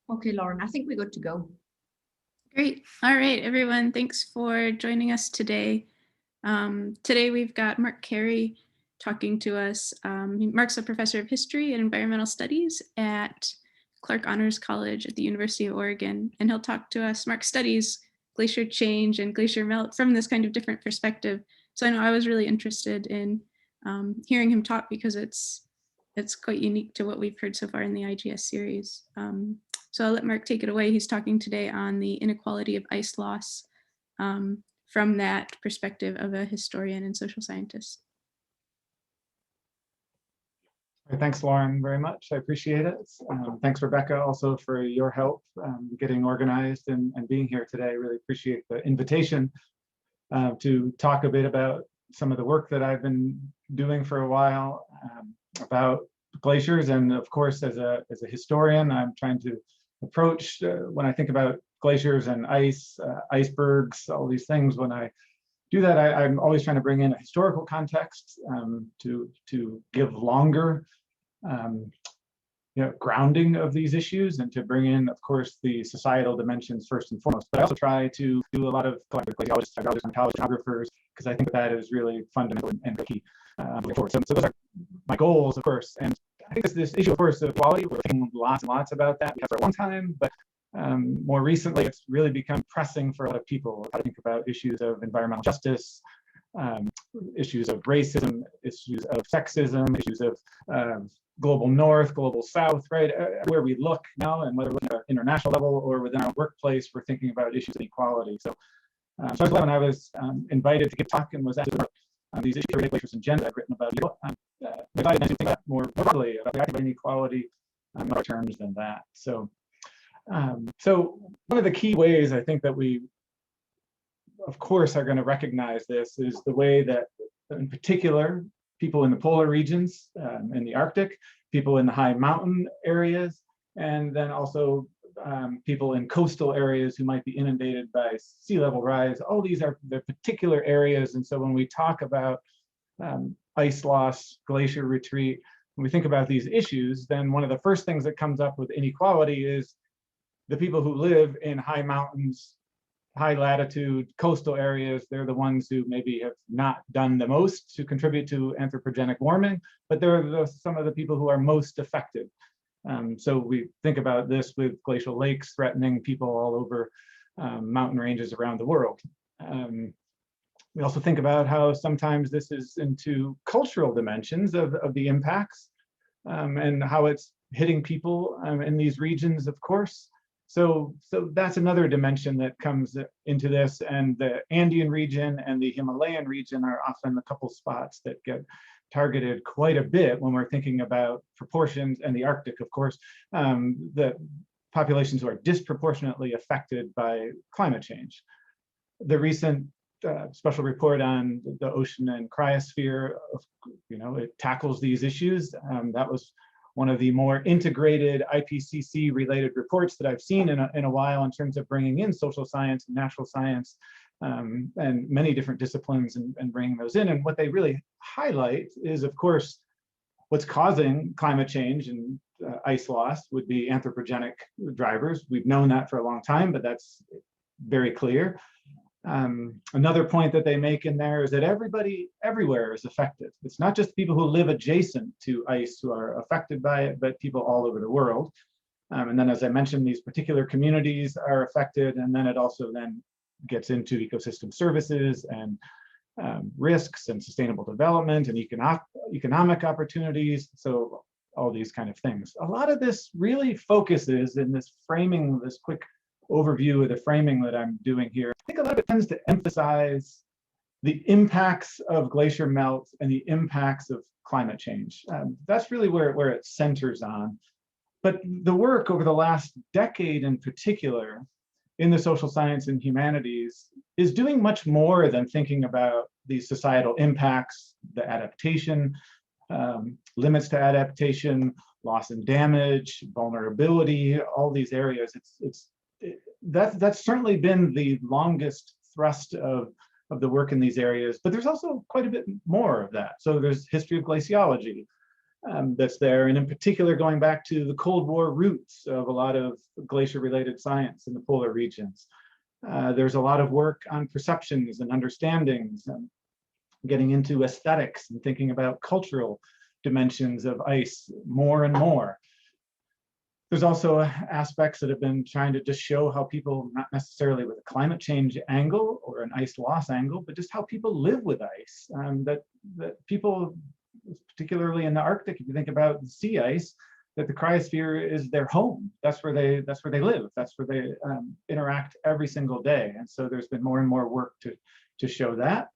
Okay, Lauren, I think we're good to go. Great. All right, everyone. Thanks for joining us today. Today we've got Mark Carey talking to us. Mark's a professor of history and environmental studies at Clark Honors College at the University of Oregon, and he'll talk to us. Mark studies glacier change and glacier melt from this kind of different perspective. So I know I was really interested in hearing him talk because it's quite unique to what we've heard so far in the IGS series. So I'll let Mark take it away. He's talking today on the inequality of ice loss from that perspective of a historian and social scientist. Thanks, Lauren, very much. I appreciate it. Thanks, Rebecca, also for your help getting organized and being here today. I really appreciate the invitation to talk a bit about some of the work that I've been doing for a while about glaciers. And of course, as a historian, I'm trying to approach when I think about glaciers and ice, icebergs, all these things. When I do that, I'm always trying to bring in a historical context to give longer grounding of these issues, and to bring in, of course, the societal dimensions first and foremost. But I also try to do a lot of collective glaciologists, hydrologists, oceanographers, because I think that is really fundamental and key. So those are my goals, of course. And I think this issue, of course, of quality, we're thinking lots and lots about that. We have for a long time, but more recently, it's really become pressing for a lot of people. How to think about issues of environmental justice, issues of racism, issues of sexism, issues of global north, global south, right? Where we look now, and whether we're looking at an international level or within our workplace, we're thinking about issues of equality. So I was glad when I was invited to give a talk and was asked about these issues of glaciers and gender I've written about. I thought to think about more broadly about the inequality in other terms than that. So one of the key ways I think that we, of course, are going to recognize this is the way that, in particular, people in the polar regions, in the Arctic, people in the high mountain areas, and then also people in coastal areas who might be inundated by sea level rise. All these are the particular areas. And so when we talk about ice loss, glacier retreat, when we think about these issues, then one of the first things that comes up with inequality is the people who live in high mountains, high latitude, coastal areas. They're the ones who maybe have not done the most to contribute to anthropogenic warming, but they're some of the people who are most affected. So we think about this with glacial lakes threatening people all over mountain ranges around the world. We also think about how sometimes this is into cultural dimensions of the impacts and how it's hitting people in these regions, of course. So that's another dimension that comes into this, and the Andean region and the Himalayan region are often a couple spots that get targeted quite a bit when we're thinking about proportions, and the Arctic, of course, the populations who are disproportionately affected by climate change. The recent special report on the ocean and cryosphere, it tackles these issues. That was one of the more integrated IPCC related reports that I've seen in a while, in terms of bringing in social science and natural science and many different disciplines and bringing those in. And what they really highlight is, of course, what's causing climate change and ice loss would be anthropogenic drivers. We've known that for a long time, but that's very clear. Another point that they make in there is that everybody everywhere is affected. It's not just people who live adjacent to ice who are affected by it, but people all over the world. And then, as I mentioned, these particular communities are affected, and then it also then gets into ecosystem services and risks and sustainable development and economic opportunities. So all these kind of things. A lot of this really focuses in this framing, this quick overview of the framing that I'm doing here. I think a lot of it tends to emphasize the impacts of glacier melt and the impacts of climate change. That's really where it centers on. But the work over the last decade in particular in the social science and humanities is doing much more than thinking about these societal impacts, the adaptation, limits to adaptation, loss and damage, vulnerability, all these areas. That's certainly been the longest thrust of the work in these areas, but there's also quite a bit more of that. So there's history of glaciology, that's there, and in particular going back to the Cold War roots of a lot of glacier-related science in the polar regions. There's a lot of work on perceptions and understandings, and getting into aesthetics and thinking about cultural dimensions of ice more and more. There's also aspects that have been trying to just show how people, not necessarily with a climate change angle or an ice loss angle, but just how people live with ice. That people, particularly in the Arctic, if you think about the sea ice, that the cryosphere is their home. That's where they live. That's where they interact every single day. And so there's been more and more work to show that.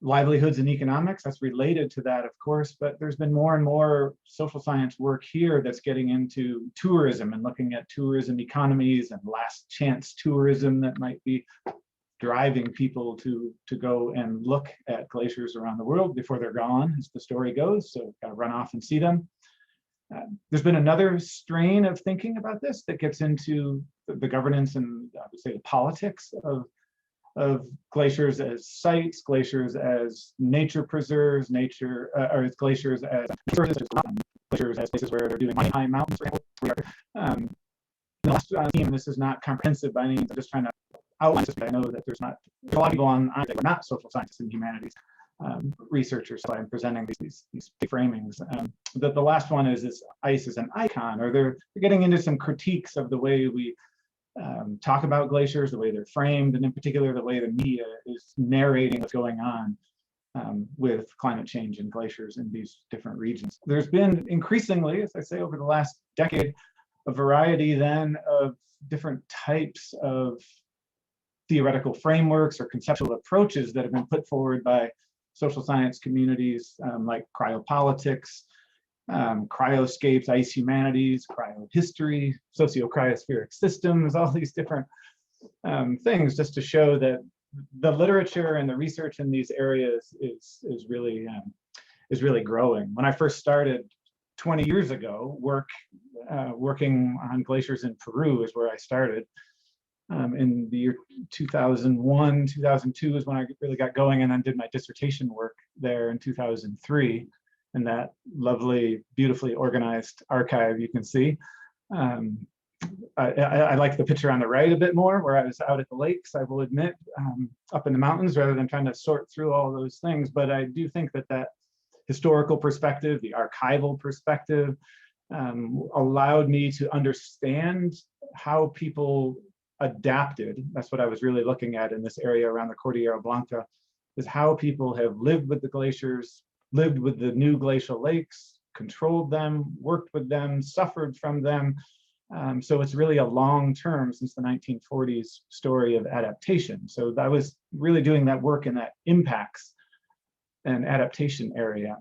Livelihoods and economics, that's related to that, of course, but there's been more and more social science work here that's getting into tourism and looking at tourism economies and last chance tourism that might be driving people to go and look at glaciers around the world before they're gone, as the story goes. So got to run off and see them. There's been another strain of thinking about this that gets into the governance and I would say the politics of glaciers as sites, glaciers as nature preserves, or glaciers as sources, glaciers as places where they're doing mining high mountains. The last theme, this is not comprehensive by any means. I'm just trying to outline this. I know that there's a lot of people on that are not social scientists and humanities researchers, so I'm presenting these framings. The last one is this ice as an icon, or they're getting into some critiques of the way we talk about glaciers, the way they're framed, and in particular the way the media is narrating what's going on with climate change and glaciers in these different regions. There's been increasingly, as I say, over the last decade, a variety then of different types of theoretical frameworks or conceptual approaches that have been put forward by social science communities like cryopolitics, cryoscapes, ice humanities, cryohistory, socio-cryospheric systems, all these different things, just to show that the literature and the research in these areas is really growing. When I first started 20 years ago, working on glaciers in Peru is where I started. In the year 2001, 2002 is when I really got going, and then did my dissertation work there in 2003. And that lovely, beautifully organized archive you can see. I like the picture on the right a bit more, where I was out at the lakes, I will admit, up in the mountains, rather than trying to sort through all those things. But I do think that historical perspective, the archival perspective, allowed me to understand how people adapted. That's what I was really looking at in this area around the Cordillera Blanca, is how people have lived with the glaciers, lived with the new glacial lakes, controlled them, worked with them, suffered from them. So it's really a long-term, since the 1940s, story of adaptation. So I was really doing that work in that impacts and adaptation area.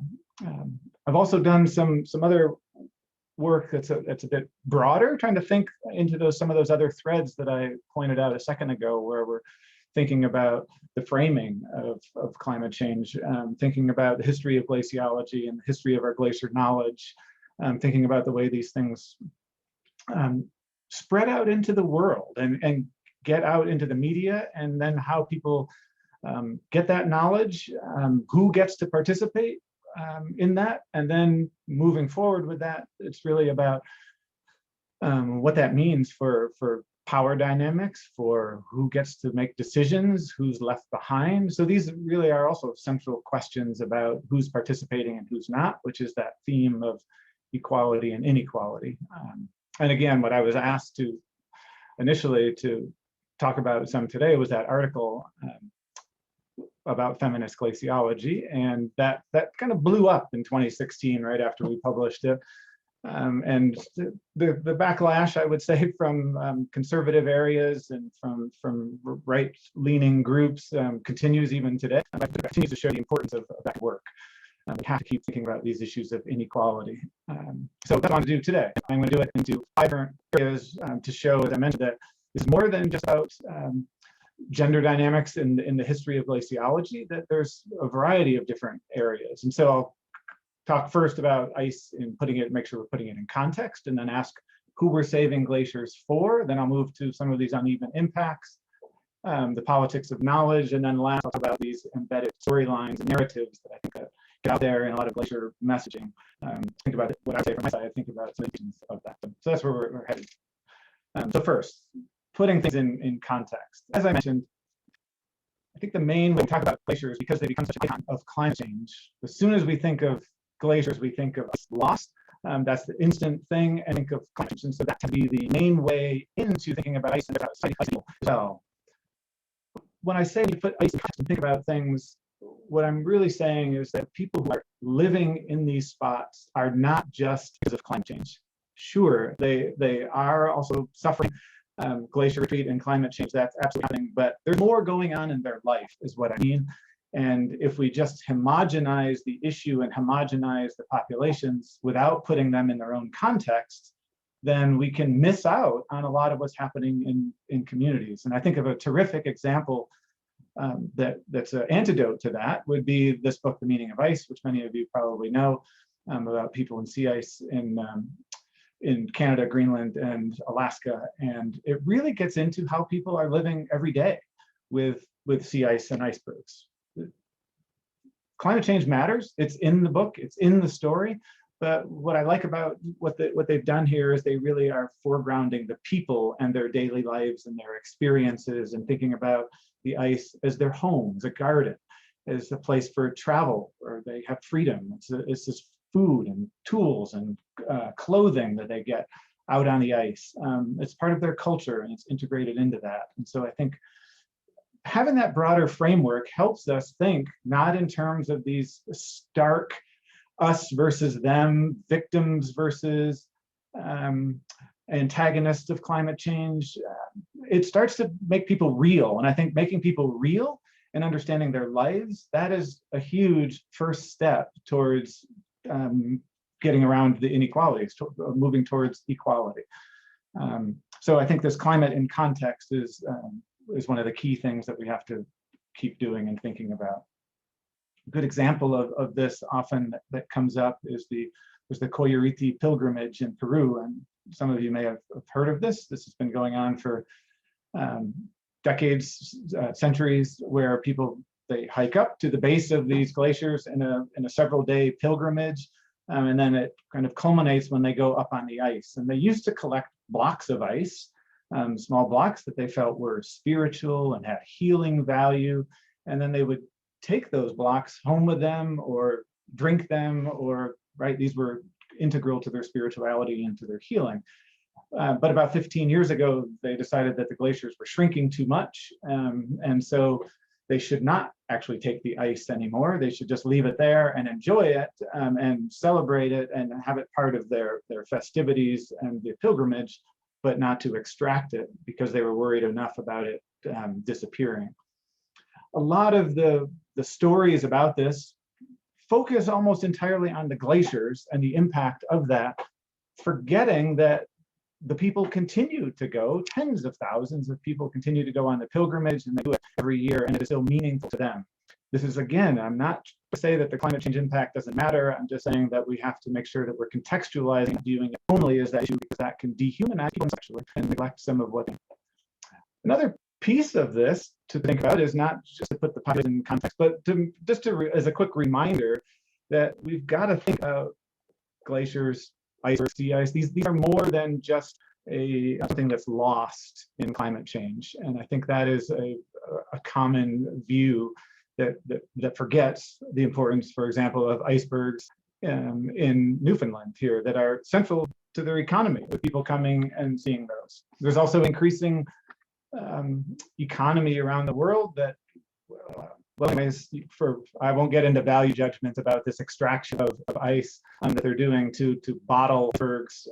I've also done some other work that's a bit broader, trying to think into some of those other threads that I pointed out a second ago, where we're thinking about the framing of climate change, thinking about the history of glaciology and the history of our glacier knowledge, thinking about the way these things spread out into the world and get out into the media, and then how people get that knowledge, who gets to participate in that, and then moving forward with that, it's really about what that means for power dynamics, for who gets to make decisions, who's left behind. So these really are also central questions about who's participating and who's not, which is that theme of equality and inequality. And again, what I was asked to initially to talk about some today was that article about feminist glaciology, and that kind of blew up in 2016, right after we published it. And the backlash, I would say, from conservative areas and from right-leaning groups continues even today. It continues to show the importance of that work. We have to keep thinking about these issues of inequality. So that's what I'm going to do today. I'm going to do it into 5 different areas to show, as I mentioned, that it's more than just about gender dynamics in the history of glaciology, that there's a variety of different areas. And so I'll talk first about ice and make sure we're putting it in context, and then ask who we're saving glaciers for. Then I'll move to some of these uneven impacts, the politics of knowledge, and then last I'll talk about these embedded storylines and narratives that I think that get out there in a lot of glacier messaging. Think about what I say from my side, think about some of that. So that's where we're headed. So first, putting things in context. As I mentioned, I think the main way we talk about glaciers, because they become such a icon of climate change, as soon as we think of glaciers, we think of ice loss. That's the instant thing, and think of climate change. And so that tends to be the main way into thinking about ice and about ice as well. When I say you put ice in context and think about things, what I'm really saying is that people who are living in these spots are not just because of climate change. Sure, they are also suffering glacier retreat and climate change. That's absolutely happening, but there's more going on in their life, is what I mean. And if we just homogenize the issue and homogenize the populations without putting them in their own context, then we can miss out on a lot of what's happening in communities. And I think of a terrific example that's an antidote to that would be this book, The Meaning of Ice, which many of you probably know, about people in sea ice in Canada, Greenland, and Alaska. And it really gets into how people are living every day with sea ice and icebergs. Climate change matters. It's in the book, it's in the story. But what I like about what they've done here is they really are foregrounding the people and their daily lives and their experiences, and thinking about the ice as their home, as a garden, as a place for travel, where they have freedom. It's this food and tools and clothing that they get out on the ice. It's part of their culture, and it's integrated into that. And so I think having that broader framework helps us think not in terms of these stark us versus them, victims versus antagonists of climate change. It starts to make people real. And I think making people real and understanding their lives, that is a huge first step towards getting around the inequalities, moving towards equality. So I think this climate in context is one of the key things that we have to keep doing and thinking about. A good example of this often that comes up is the Coyuriti pilgrimage in Peru, and some of you may have heard of this. This has been going on for decades, centuries, where people, they hike up to the base of these glaciers in a several-day pilgrimage, and then it kind of culminates when they go up on the ice. And they used to collect blocks of ice, small blocks that they felt were spiritual and had healing value, and then they would take those blocks home with them or drink them, or these were integral to their spirituality and to their healing. But about 15 years ago, they decided that the glaciers were shrinking too much, and so they should not actually take the ice anymore. They should just leave it there and enjoy it, and celebrate it and have it part of their festivities and the pilgrimage, but not to extract it, because they were worried enough about it disappearing. A lot of the stories about this focus almost entirely on the glaciers and the impact of that, forgetting that the people continue to go, tens of thousands of people continue to go on the pilgrimage, and they do it every year, and it is still meaningful to them. This is, again, I'm not to say that the climate change impact doesn't matter. I'm just saying that we have to make sure that we're contextualizing and viewing it only as that issue, because that can dehumanize people sexually and neglect some of what they. Another piece of this to think about is not just to put the population in context, but as a quick reminder that we've got to think about glaciers, ice, or sea ice. These are more than just something that's lost in climate change. And I think that is a common view that forgets the importance, for example, of icebergs in Newfoundland here that are central to their economy, with people coming and seeing those. There's also increasing economy around the world that, well, anyways, I won't get into value judgments about this extraction of ice that they're doing to bottle icebergs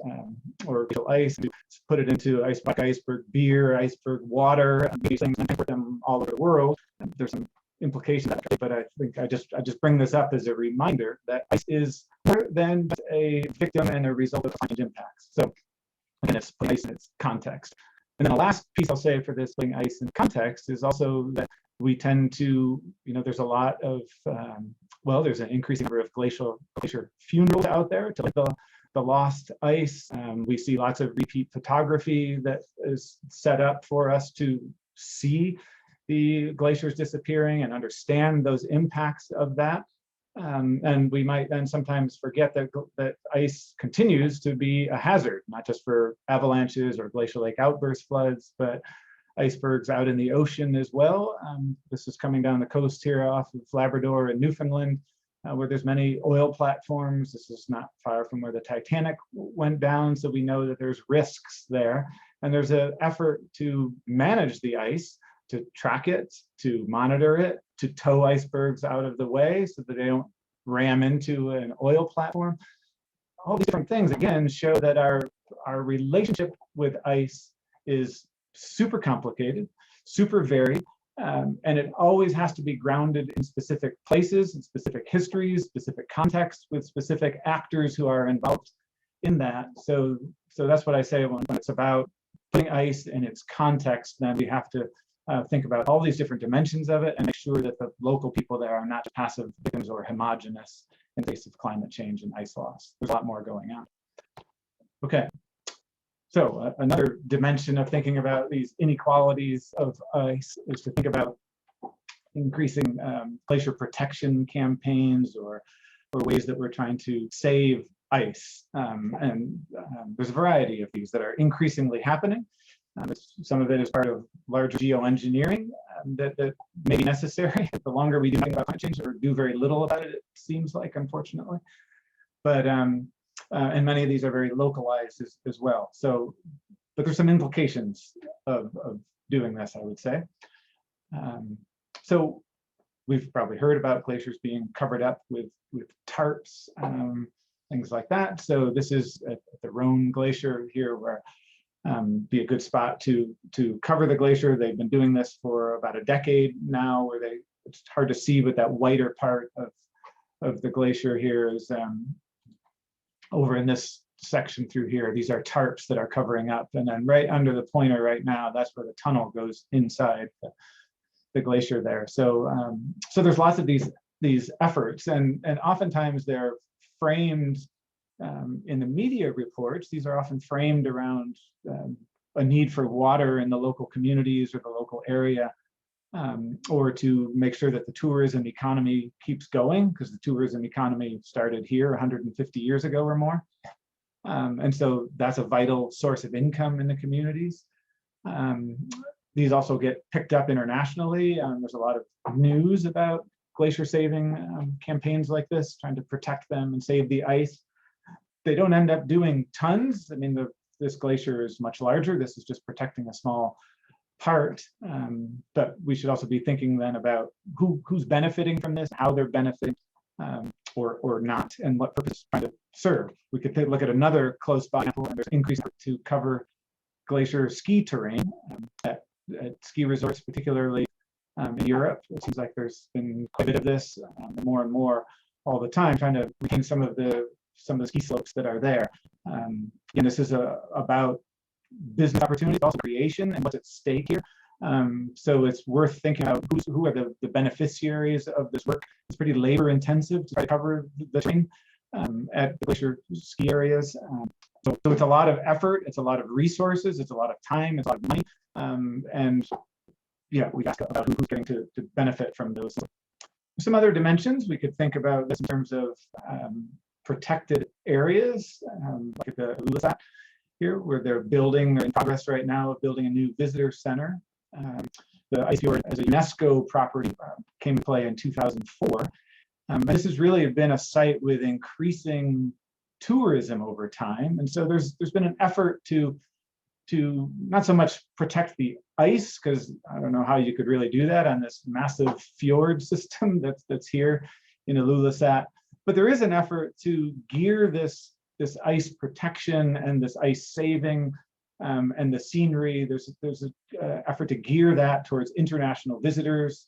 or ice, to put it into iceberg beer, iceberg water, these things, and import them all over the world. There's some implications, but I think I just bring this up as a reminder that ice is more than just a victim and a result of climate impacts. So again, it's putting ice in its context. And then the last piece I'll say for this, putting ice in context, is also that we tend to, there's a lot of, there's an increasing number of glacier funerals out there to the lost ice. We see lots of repeat photography that is set up for us to see the glaciers disappearing and understand those impacts of that. And we might then sometimes forget that ice continues to be a hazard, not just for avalanches or glacial lake outburst floods, but icebergs out in the ocean as well. This is coming down the coast here off of Labrador and Newfoundland, where there's many oil platforms. This is not far from where the Titanic went down, so we know that there's risks there. And there's an effort to manage the ice, to track it, to monitor it, to tow icebergs out of the way so that they don't ram into an oil platform. All these different things, again, show that our relationship with ice is super complicated, super varied, and it always has to be grounded in specific places, in specific histories, specific contexts, with specific actors who are involved in that. So that's what I say when it's about putting ice in its context. Then we have to think about all these different dimensions of it and make sure that the local people there are not just passive victims or homogenous in the face of climate change and ice loss. There's a lot more going on. Okay. So another dimension of thinking about these inequalities of ice is to think about increasing glacier protection campaigns or ways that we're trying to save ice. There's a variety of these that are increasingly happening. Some of it is part of larger geoengineering that may be necessary. The longer we do nothing about climate change or do very little about it, it seems like, unfortunately. But and many of these are very localized as well. So, but there's some implications of doing this, I would say. So we've probably heard about glaciers being covered up with tarps, things like that. So this is at the Rhone Glacier here, where be a good spot to cover the glacier. They've been doing this for about a decade now, where it's hard to see, but that whiter part of the glacier here is over in this section through here. These are tarps that are covering up, and then right under the pointer right now, that's where the tunnel goes inside the glacier there. So so there's lots of these efforts, and oftentimes they're framed in the media reports. These are often framed around a need for water in the local communities or the local area, or to make sure that the tourism economy keeps going, because the tourism economy started here 150 years ago or more. And so that's a vital source of income in the communities. These also get picked up internationally. There's a lot of news about glacier saving campaigns like this, trying to protect them and save the ice. They don't end up doing tons. I mean, this glacier is much larger. This is just protecting a small part. But we should also be thinking then about who's benefiting from this, how they're benefiting, or not, and what purpose trying to serve. We could look at another close by example, and there's increased to cover glacier ski terrain at ski resorts, particularly in Europe. It seems like there's been quite a bit of this, more and more all the time, trying to retain some of the ski slopes that are there. And this is about business opportunities, also creation, and what's at stake here. So it's worth thinking about who are the beneficiaries of this work. It's pretty labor intensive to try to cover the terrain at the glacier ski areas. So it's a lot of effort, it's a lot of resources, it's a lot of time, it's a lot of money. And yeah, we ask about who's getting to benefit from those. Some other dimensions we could think about this in terms of protected areas, like at the Huaraz here, where they're in progress right now of building a new visitor center. The ice fjord as a UNESCO property came into play in 2004. And this has really been a site with increasing tourism over time. And so there's been an effort to not so much protect the ice, because I don't know how you could really do that on this massive fjord system that's here in Ilulissat, but there is an effort to gear this ice protection and this ice saving and the scenery. There's an effort to gear that towards international visitors.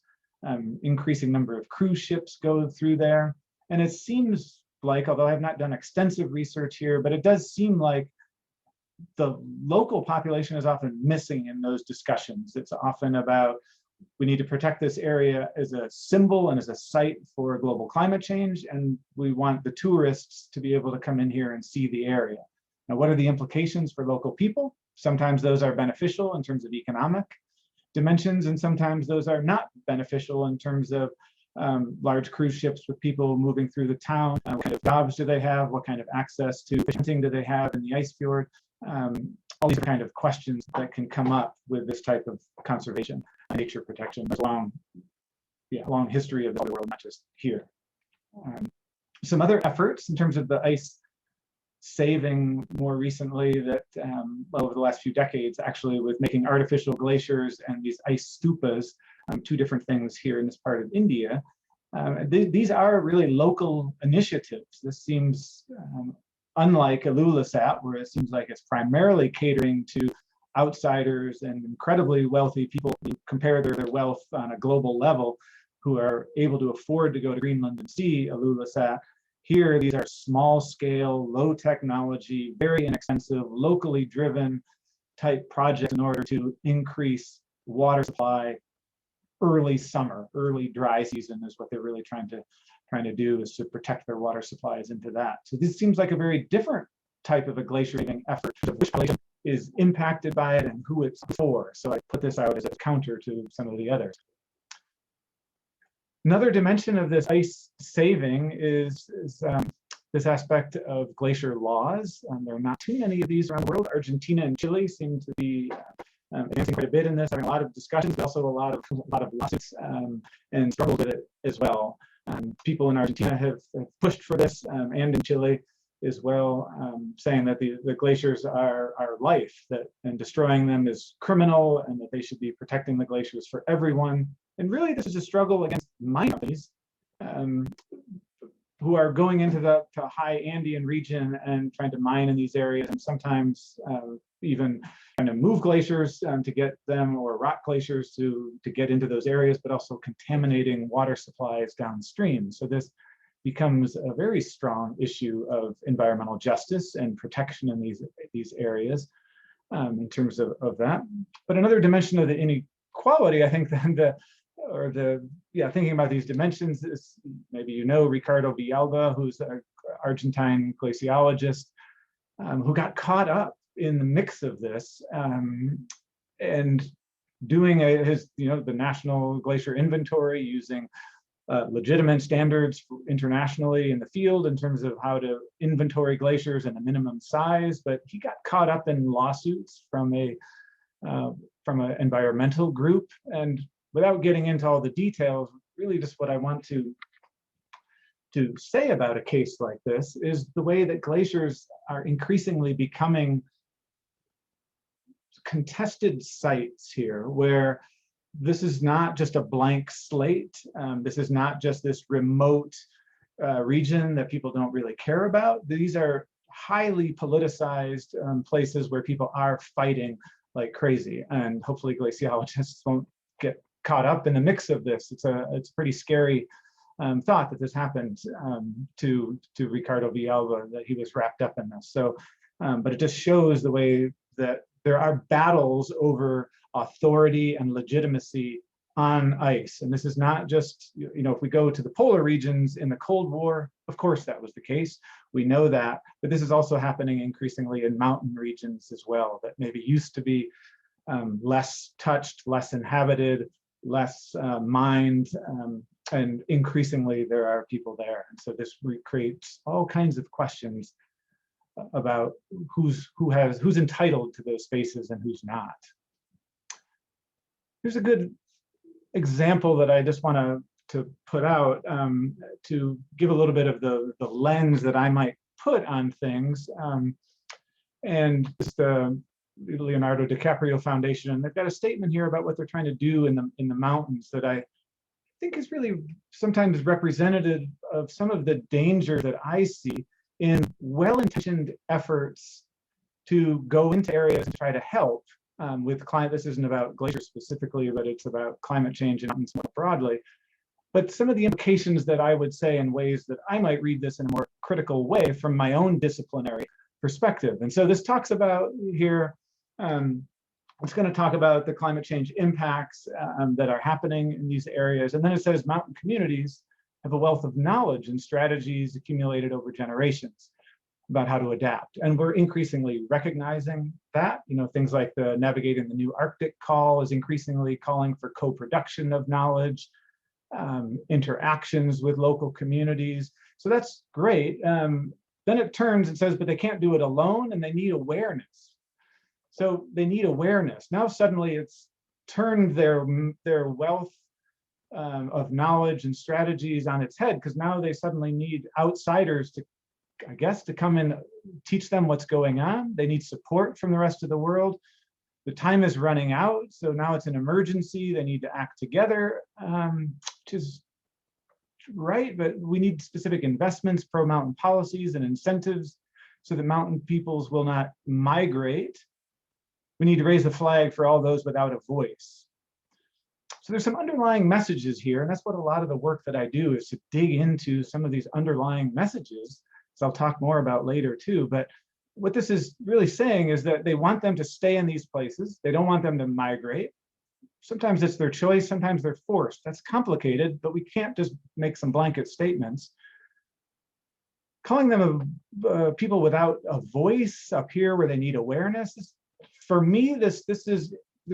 Increasing number of cruise ships go through there. And it seems like, although I have not done extensive research here, but it does seem like the local population is often missing in those discussions. It's often about, we need to protect this area as a symbol and as a site for global climate change, and we want the tourists to be able to come in here and see the area. Now, what are the implications for local people? Sometimes those are beneficial in terms of economic dimensions, and sometimes those are not beneficial in terms of large cruise ships with people moving through the town. What kind of jobs do they have? What kind of access to hunting do they have in the ice fjord? All these kind of questions that can come up with this type of conservation, nature protection. There's a long history of the world, not just here. Some other efforts in terms of the ice saving more recently that over the last few decades, actually, with making artificial glaciers and these ice stupas, two different things here in this part of India. These are really local initiatives. This seems unlike Ilulissat, where it seems like it's primarily catering to outsiders and incredibly wealthy people who compare their wealth on a global level, who are able to afford to go to Greenland and see Ilulissat. Here, these are small scale, low technology, very inexpensive, locally driven type projects in order to increase water supply early summer, early dry season is what they're really trying to do, is to protect their water supplies into that. So this seems like a very different type of a glacier saving effort, which population is impacted by it and who it's for. So I put this out as a counter to some of the others. Another dimension of this ice saving is this aspect of glacier laws. There are not too many of these around the world. Argentina and Chile seem to be advancing quite a bit in this, having a lot of discussions, but also a lot of lawsuits and struggles with it as well. People in Argentina have pushed for this, and in Chile as well, saying that the glaciers are life, and destroying them is criminal, and that they should be protecting the glaciers for everyone. And really, this is a struggle against mine companies who are going into the high Andean region and trying to mine in these areas, and sometimes even trying to move glaciers to get them, or rock glaciers to get into those areas, but also contaminating water supplies downstream. So this becomes a very strong issue of environmental justice and protection in these areas in terms of that. But another dimension of the inequality, I think, thinking about these dimensions is, maybe you know Ricardo Villalba, who's an Argentine glaciologist, who got caught up in the mix of this and doing the National Glacier Inventory, using legitimate standards internationally in the field in terms of how to inventory glaciers and a minimum size, but he got caught up in lawsuits from an environmental group. And without getting into all the details, really just what I want to say about a case like this is the way that glaciers are increasingly becoming contested sites here, where this is not just a blank slate. This is not just this remote region that people don't really care about. These are highly politicized places where people are fighting like crazy, and hopefully glaciologists won't get caught up in the mix of this. It's a pretty scary thought that this happened to Ricardo Villalba, that he was wrapped up in this. So, but it just shows the way that there are battles over authority and legitimacy on ice. And this is not just, if we go to the polar regions in the Cold War, of course that was the case. We know that, but this is also happening increasingly in mountain regions as well, that maybe used to be less touched, less inhabited, less mined, and increasingly there are people there. And so this creates all kinds of questions about who's entitled to those spaces and who's not. Here's a good example that I just want to put out to give a little bit of the lens that I might put on things. And it's the Leonardo DiCaprio Foundation, and they've got a statement here about what they're trying to do in the mountains that I think is really sometimes representative of some of the danger that I see in well-intentioned efforts to go into areas and try to help with climate. This isn't about glaciers specifically, but it's about climate change and more broadly. But some of the implications that I would say in ways that I might read this in a more critical way from my own disciplinary perspective. And so this talks about here, it's going to talk about the climate change impacts that are happening in these areas. And then it says mountain communities have a wealth of knowledge and strategies accumulated over generations about how to adapt. And we're increasingly recognizing that, things like the Navigating the New Arctic call is increasingly calling for co-production of knowledge. interactions with local communities. So that's great. Then it turns and says, but they can't do it alone and they need awareness. So they need awareness. Now suddenly it's turned their wealth of knowledge and strategies on its head, because now they suddenly need outsiders to, I guess, to come and teach them what's going on. They need support from the rest of the world. The time is running out, so now it's an emergency. They need to act together, which is right, but we need specific investments, pro-mountain policies and incentives so that mountain peoples will not migrate. We need to raise the flag for all those without a voice. So there's some underlying messages here, and that's what a lot of the work that I do is to dig into some of these underlying messages, as I'll talk more about later too. But what this is really saying is that they want them to stay in these places. They don't want them to migrate. Sometimes it's their choice, sometimes they're forced. That's complicated, but we can't just make some blanket statements. Calling them people without a voice up here where they need awareness, for me, there's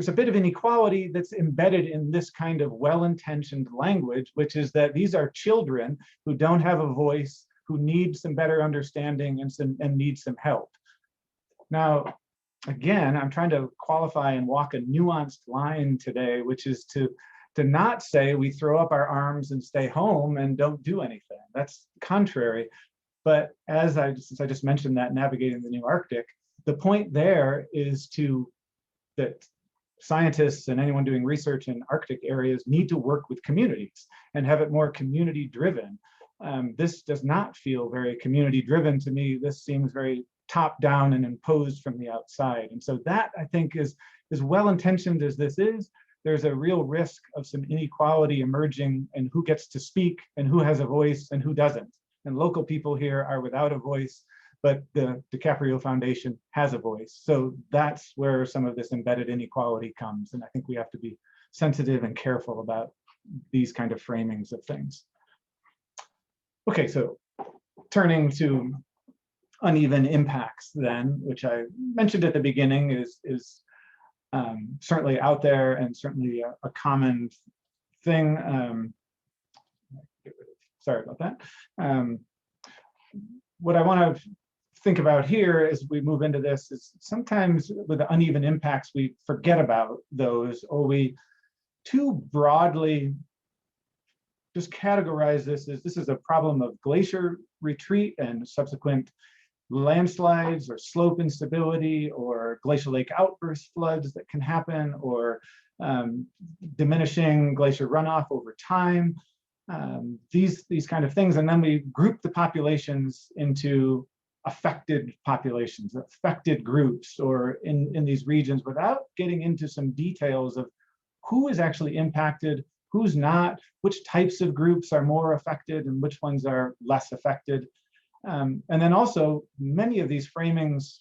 a bit of inequality that's embedded in this kind of well-intentioned language, which is that these are children who don't have a voice, who need some better understanding and need some help. Now, again, I'm trying to qualify and walk a nuanced line today, which is to not say we throw up our arms and stay home and don't do anything. That's contrary. But since I just mentioned that navigating the new Arctic, the point there is that scientists and anyone doing research in Arctic areas need to work with communities and have it more community driven. This does not feel very community driven to me. This seems very top down and imposed from the outside. And so that, I think, is as well intentioned as this is, there's a real risk of some inequality emerging in who gets to speak and who has a voice and who doesn't. And local people here are without a voice, but the DiCaprio Foundation has a voice. So that's where some of this embedded inequality comes. And I think we have to be sensitive and careful about these kind of framings of things. Okay, so turning to uneven impacts then, which I mentioned at the beginning is certainly out there and certainly a common thing. Sorry about that. What I want to think about here as we move into this is sometimes with the uneven impacts, we forget about those, or we too broadly just categorize this as this is a problem of glacier retreat and subsequent landslides or slope instability or glacial lake outburst floods that can happen, or diminishing glacier runoff over time, these kind of things. And then we group the populations into affected populations, affected groups, or in these regions without getting into some details of who is actually impacted, who's not, which types of groups are more affected and which ones are less affected. And then also many of these framings,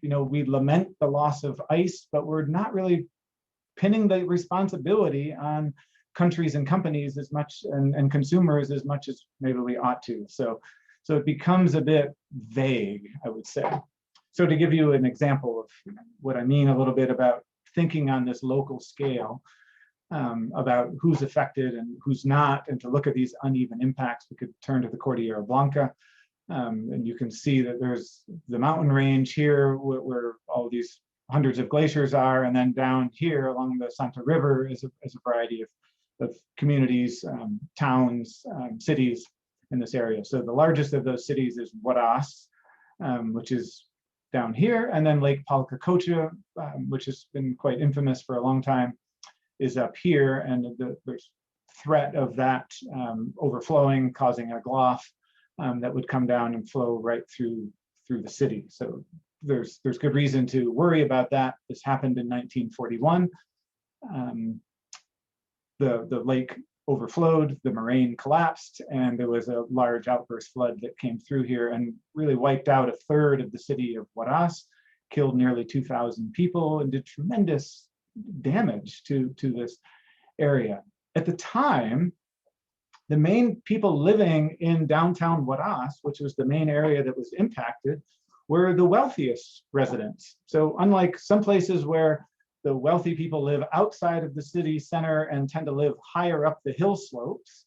we lament the loss of ice, but we're not really pinning the responsibility on countries and companies as much and consumers as much as maybe we ought to. So it becomes a bit vague, I would say. So to give you an example of what I mean a little bit about thinking on this local scale, about who's affected and who's not, and to look at these uneven impacts, we could turn to the Cordillera Blanca. And you can see that there's the mountain range here where all these hundreds of glaciers are, and then down here along the Santa River is a variety of communities, towns, cities in this area. So the largest of those cities is Huaraz, which is down here, and then Lake Palcacocha, which has been quite infamous for a long time, is up here, and there's threat of that overflowing, causing a glough that would come down and flow right through the city. So there's good reason to worry about that. This happened in 1941. The lake overflowed, the moraine collapsed, and there was a large outburst flood that came through here and really wiped out a third of the city of Huaraz, killed nearly 2,000 people, and did tremendous damage to this area. At the time, the main people living in downtown Huaraz, which was the main area that was impacted, were the wealthiest residents. So unlike some places where the wealthy people live outside of the city center and tend to live higher up the hill slopes.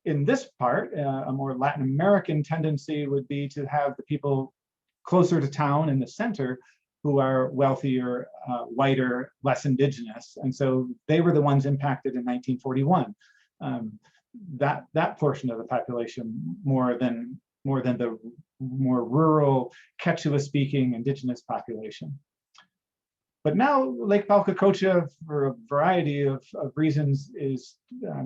In this part, a more Latin American tendency would be to have the people closer to town in the center who are wealthier, whiter, less indigenous. And so they were the ones impacted in 1941. That portion of the population more than the more rural, Quechua-speaking indigenous population. But now Lake Palcacocha, for a variety of reasons,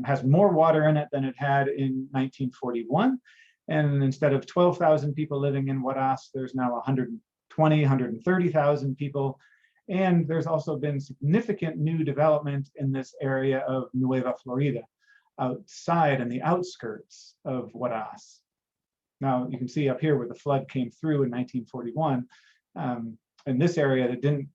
has more water in it than it had in 1941. And instead of 12,000 people living in Huaraz, there's now 120, 130,000 people. And there's also been significant new development in this area of Nueva Florida, outside and the outskirts of Huaraz. Now you can see up here where the flood came through in 1941, in this area that didn't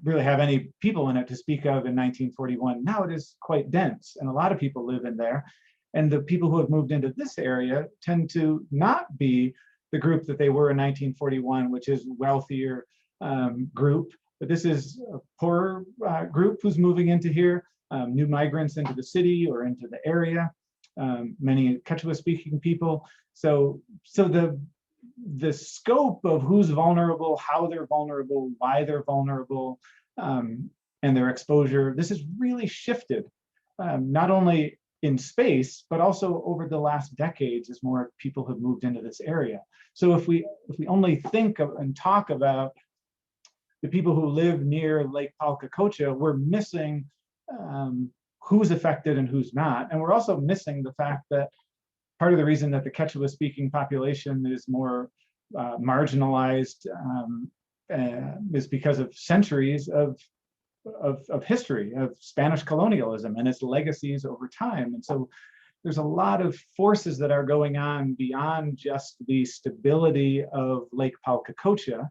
really have any people in it to speak of in 1941. Now it is quite dense, and a lot of people live in there. And the people who have moved into this area tend to not be the group that they were in 1941, which is wealthier group, but this is a poorer group who's moving into here, new migrants into the city or into the area, many Quechua-speaking people. So the scope of who's vulnerable, how they're vulnerable, why they're vulnerable, and their exposure, this has really shifted, not only in space, but also over the last decades as more people have moved into this area. So if we only think of and talk about the people who live near Lake Palcacocha, we're missing who's affected and who's not. And we're also missing the fact that part of the reason that the Quechua-speaking population is more marginalized is because of centuries of history, of Spanish colonialism and its legacies over time. And so there's a lot of forces that are going on beyond just the stability of Lake Palcacocha,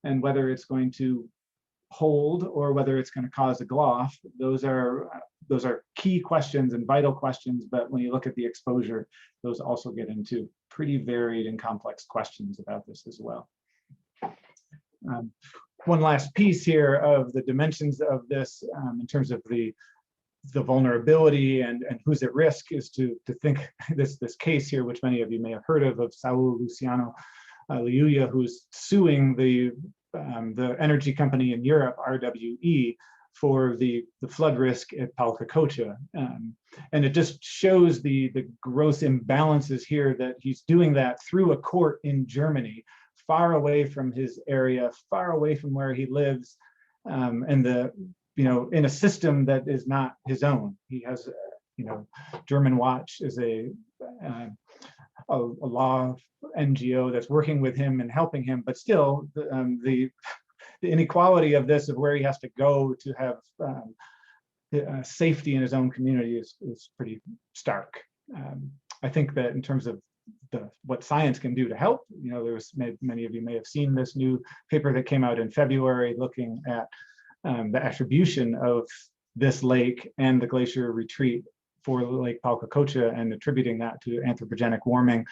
and whether it's going to hold or whether it's going to cause a gloss. Those are key questions and vital questions, but when you look at the exposure, those also get into pretty varied and complex questions about this as well. One last piece here of the dimensions of this in terms of the vulnerability and who's at risk is to think this case here, which many of you may have heard of Saul Luciano Liuya, who's suing the energy company in Europe, RWE, for the flood risk at Palcacocha. And it just shows the gross imbalances here that he's doing that through a court in Germany, far away from his area, far away from where he lives, and in a system that is not his own. He has, German Watch is a law NGO that's working with him and helping him, but still the inequality of this, of where he has to go to have safety in his own community is pretty stark. I think that in terms of what science can do to help, many of you may have seen this new paper that came out in February looking at the attribution of this lake and the glacier retreat for Lake Palcacocha and attributing that to anthropogenic warming.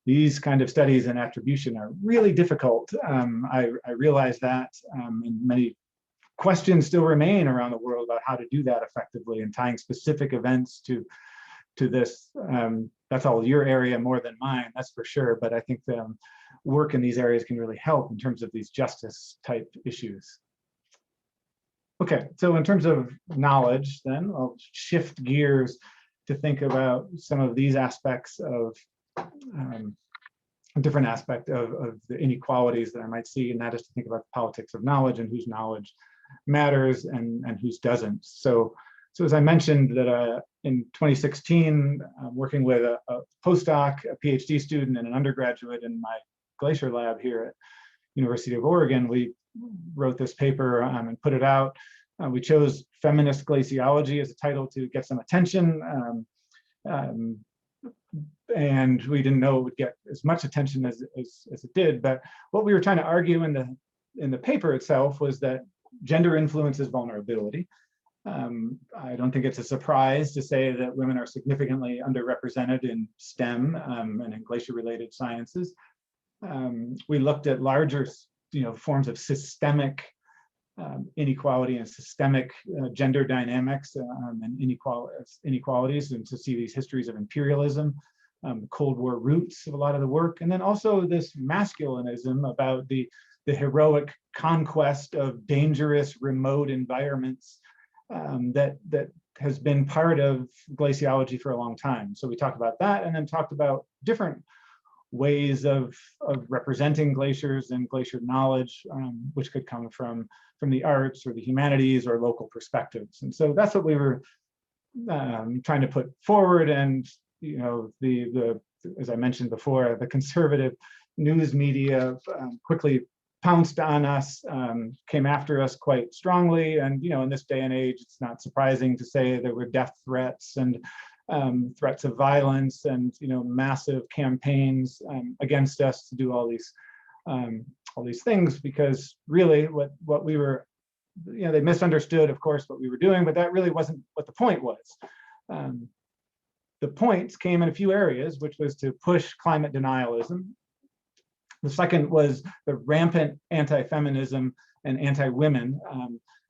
These kind of studies and attribution are really difficult. I realize that, and many questions still remain around the world about how to do that effectively and tying specific events to this. That's all your area more than mine, that's for sure. But I think the work in these areas can really help in terms of these justice type issues. Okay, so in terms of knowledge, then I'll shift gears to think about some of these aspects of a different aspect of the inequalities that I might see, and that is to think about the politics of knowledge and whose knowledge matters and whose doesn't. So as I mentioned that in 2016, working with a postdoc, a PhD student, and an undergraduate in my glacier lab here at University of Oregon, we wrote this paper and put it out. We chose Feminist Glaciology as a title to get some attention. And we didn't know it would get as much attention as it did. But what we were trying to argue in the paper itself was that gender influences vulnerability. I don't think it's a surprise to say that women are significantly underrepresented in STEM and in glacier-related sciences. We looked at larger, forms of systemic inequality and systemic gender dynamics and inequalities, and to see these histories of imperialism, Cold War roots of a lot of the work, and then also this masculinism about the heroic conquest of dangerous remote environments that has been part of glaciology for a long time. So we talked about that, and then talked about different ways of representing glaciers and glacier knowledge, which could come from the arts or the humanities or local perspectives. And so that's what we were trying to put forward. And you know, the as I mentioned before, the conservative news media quickly pounced on us, came after us quite strongly. And you know, in this day and age, it's not surprising to say there were death threats and threats of violence, and you know, massive campaigns against us to do all these things, because really what we were, you know, they misunderstood, of course, what we were doing, but that really wasn't what the point was. The points came in a few areas, which was to push climate denialism. The second was the rampant anti-feminism and anti-women.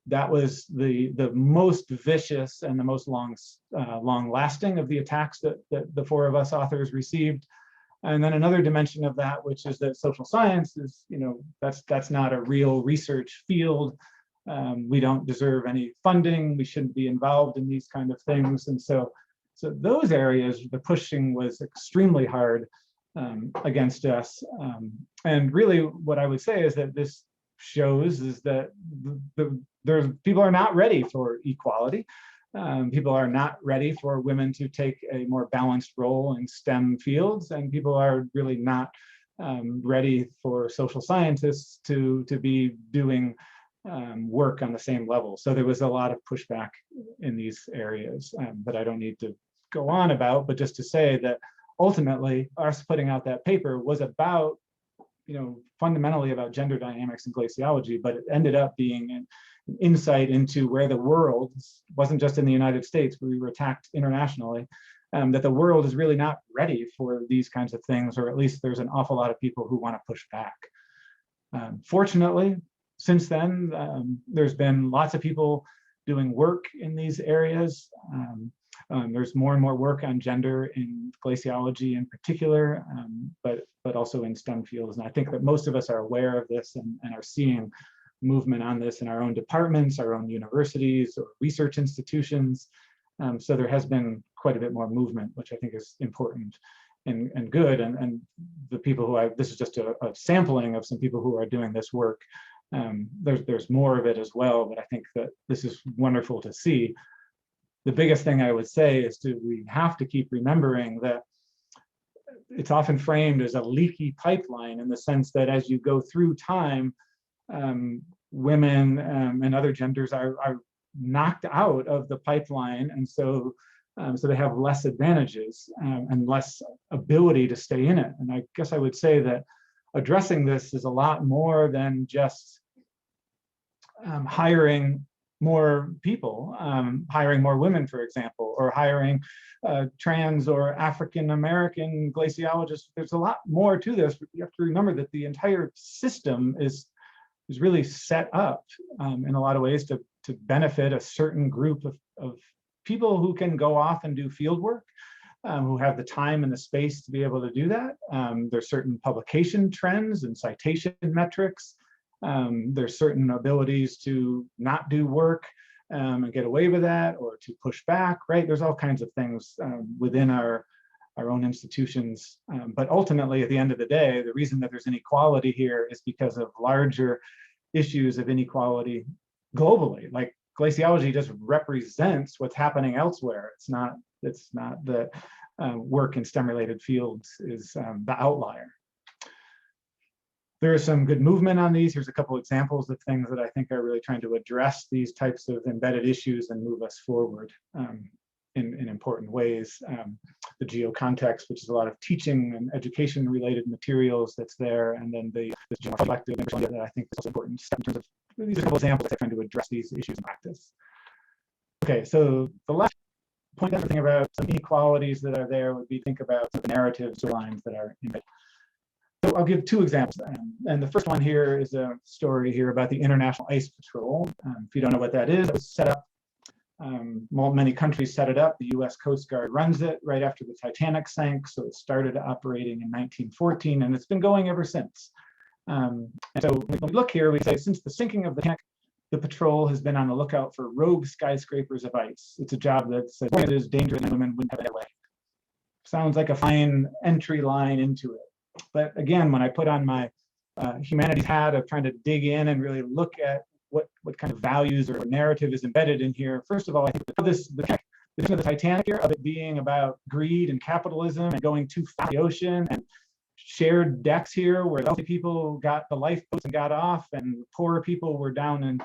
That was the most vicious and the most long-lasting of the attacks that the four of us authors received. And then another dimension of that, which is that social science is, you know, that's not a real research field. We don't deserve any funding. We shouldn't be involved in these kind of things. And so those areas, the pushing was extremely hard against us. And really what I would say is that this shows is that people are not ready for equality. People are not ready for women to take a more balanced role in STEM fields, and people are really not ready for social scientists to be doing work on the same level. So there was a lot of pushback in these areas that I don't need to go on about, but just to say that ultimately us putting out that paper was about, you know, fundamentally about gender dynamics in glaciology, but it ended up being an insight into where the world wasn't just in the United States, but we were attacked internationally, that the world is really not ready for these kinds of things, or at least there's an awful lot of people who want to push back. Fortunately, since then, there's been lots of people doing work in these areas. There's more and more work on gender in glaciology in particular, but also in STEM fields. And I think that most of us are aware of this and are seeing movement on this in our own departments, our own universities, or research institutions. So there has been quite a bit more movement, which I think is important and good. And the people who this is just a sampling of some people who are doing this work. There's more of it as well, but I think that this is wonderful to see. The biggest thing I would say is we have to keep remembering that it's often framed as a leaky pipeline, in the sense that as you go through time, women and other genders are knocked out of the pipeline, and so they have less advantages and less ability to stay in it. And I guess I would say that addressing this is a lot more than just hiring more people, hiring more women, for example, or hiring trans or African American glaciologists. There's a lot more to this. You have to remember that the entire system is really set up in a lot of ways to benefit a certain group of people who can go off and do field work, who have the time and the space to be able to do that. There's certain publication trends and citation metrics. There's certain abilities to not do work and get away with that, or to push back, right? There's all kinds of things within our own institutions. But ultimately, at the end of the day, the reason that there's inequality here is because of larger issues of inequality globally. Like, glaciology just represents what's happening elsewhere. It's not that work in STEM-related fields is the outlier. There is some good movement on these. Here's a couple examples of things that I think are really trying to address these types of embedded issues and move us forward in important ways. The geocontext, which is a lot of teaching and education related materials that's there, and then the reflective that I think is also important in terms of these are a couple examples that are trying to address these issues in practice. Okay, so the last point I'm thinking about some inequalities that are there would be think about the narratives or lines that are embedded. So I'll give two examples. And the first one here is a story here about the International Ice Patrol. If you don't know what that is, it was set up. Many countries set it up. The US Coast Guard runs it right after the Titanic sank. So it started operating in 1914, and it's been going ever since. And so when we look here, we say since the sinking of the Titanic, the patrol has been on the lookout for rogue skyscrapers of ice. It's a job that says it is dangerous and women wouldn't have it away. Sounds like a fine entry line into it. But again, when I put on my humanities hat of trying to dig in and really look at what kind of values or narrative is embedded in here, first of all, I think the vision of the Titanic here, of it being about greed and capitalism and going too far in the ocean, and shared decks here where wealthy people got the lifeboats and got off, and poor people were down in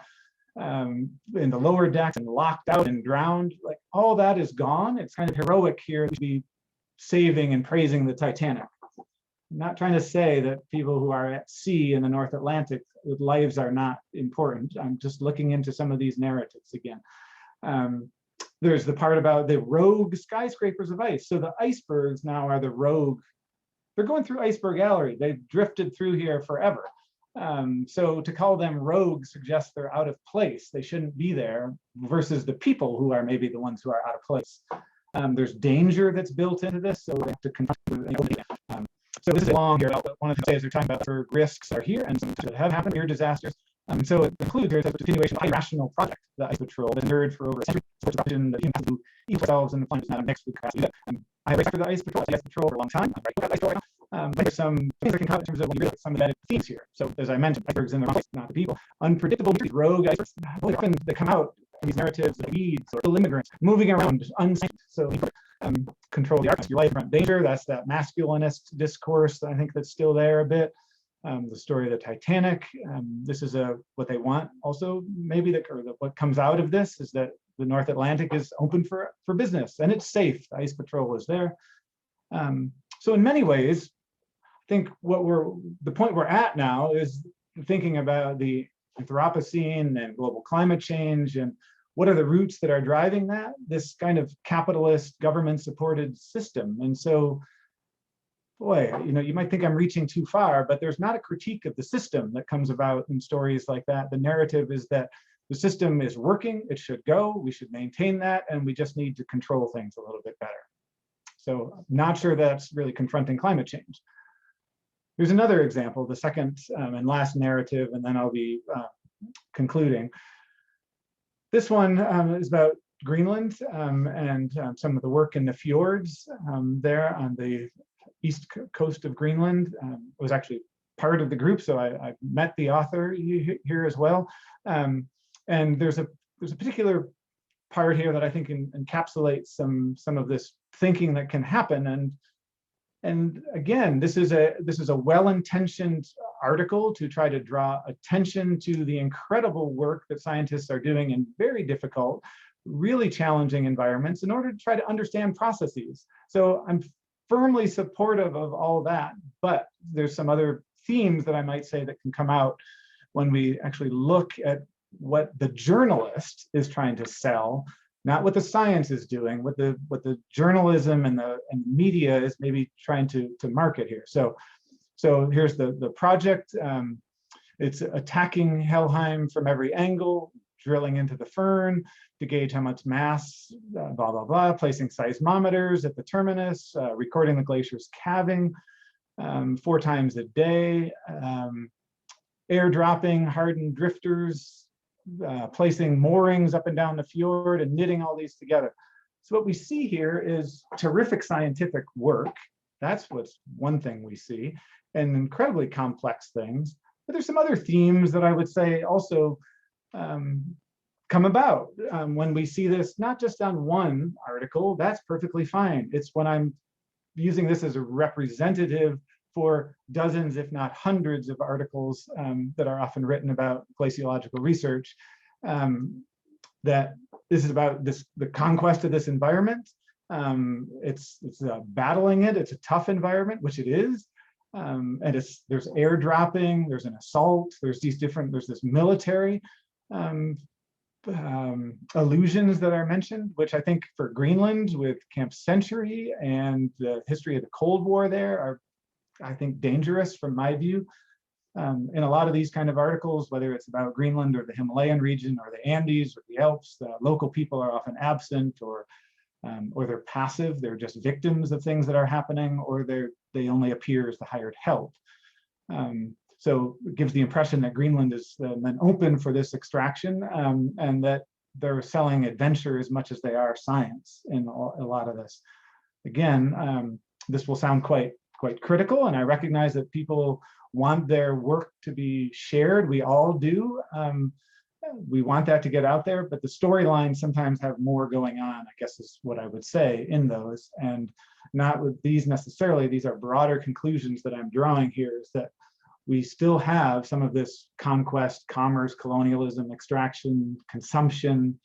the lower decks and locked out and drowned. Like, all that is gone. It's kind of heroic here to be saving and praising the Titanic. I'm not trying to say that people who are at sea in the North Atlantic, lives are not important. I'm just looking into some of these narratives again. There's the part about the rogue skyscrapers of ice. So the icebergs now are the rogue. They're going through Iceberg Gallery. They've drifted through here forever. So to call them rogue suggests they're out of place. They shouldn't be there, versus the people who are maybe the ones who are out of place. There's danger that's built into this, so we have to confront it. So this is long here. One of the things they're talking about for risks are here, and some have happened here, disasters. So it includes there's a continuation of a irrational project, the Ice Patrol, that endured for over a century. So it's option that humans who eat themselves and the planet is not a mixed food capacity. I have raced after the Ice Patrol, for a long time. I'm right Ice Patrol. But there's some things that can come in terms of when you realize some of the themes here. So as I mentioned, icebergs in the wrong place, not the people. Unpredictable, rogue icebergs. Often they come out in these narratives of weeds or illegal immigrants moving around unsanctioned. So control the arcs, your life front danger. That's that masculinist discourse, I think, that's still there a bit. The story of the Titanic. This is what they want also, maybe what comes out of this is that the North Atlantic is open for business and it's safe. The Ice Patrol is there. So in many ways, I think the point we're at now is thinking about the Anthropocene and global climate change, and what are the roots that are driving that? This kind of capitalist government-supported system. And so, boy, you might think I'm reaching too far, but there's not a critique of the system that comes about in stories like that. The narrative is that the system is working, it should go, we should maintain that, and we just need to control things a little bit better. So I'm not sure that's really confronting climate change. Here's another example, the second and last narrative, and then I'll be concluding. This one is about Greenland and some of the work in the fjords there on the east coast of Greenland. I was actually part of the group, so I met the author here as well. And there's a particular part here that I think encapsulates some of this thinking that can happen. And again, this is a well-intentioned article to try to draw attention to the incredible work that scientists are doing in very difficult, really challenging environments in order to try to understand processes. So I'm firmly supportive of all that, but there's some other themes that I might say that can come out when we actually look at what the journalist is trying to sell, not what the science is doing, what the journalism and the media is maybe trying to market here. So here's the project. It's attacking Helheim from every angle, drilling into the firn to gauge how much mass, blah, blah, blah, placing seismometers at the terminus, recording the glacier's calving 4 times a day, airdropping hardened drifters, placing moorings up and down the fjord and knitting all these together. So what we see here is terrific scientific work. That's what's one thing we see, and incredibly complex things. But there's some other themes that I would say also come about when we see this, not just on one article. That's perfectly fine. It's when I'm using this as a representative for dozens, if not hundreds, of articles that are often written about glaciological research, that this is about the conquest of this environment. It's battling it. It's a tough environment, which it is. And there's airdropping, there's an assault, there's this military allusions that are mentioned, which I think for Greenland with Camp Century and the history of the Cold War there are I think, dangerous from my view. In a lot of these kind of articles, whether it's about Greenland or the Himalayan region or the Andes or the Alps, the local people are often absent, or they're passive. They're just victims of things that are happening, or they only appear as the hired help. So it gives the impression that Greenland is then open for this extraction, and that they're selling adventure as much as they are science in a lot of this. Again, this will sound quite critical, and I recognize that people want their work to be shared. We all do. We want that to get out there, but the storylines sometimes have more going on, I guess is what I would say in those, and not with these necessarily. These are broader conclusions that I'm drawing here, is that we still have some of this conquest, commerce, colonialism, extraction, consumption,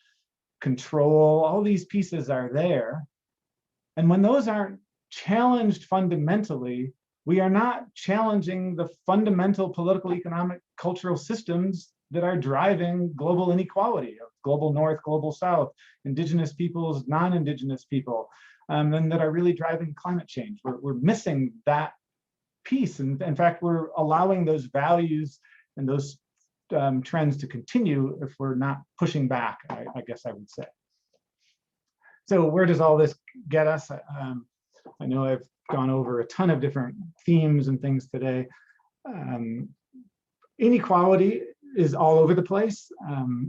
control. All these pieces are there. And when those aren't challenged fundamentally, we are not challenging the fundamental political, economic, cultural systems that are driving global inequality of global North, global South, indigenous peoples, non-indigenous people, and that are really driving climate change. We're missing that piece. And in fact, we're allowing those values and those trends to continue if we're not pushing back, I guess I would say. So where does all this get us? I know I've gone over a ton of different themes and things today. Inequality is all over the place,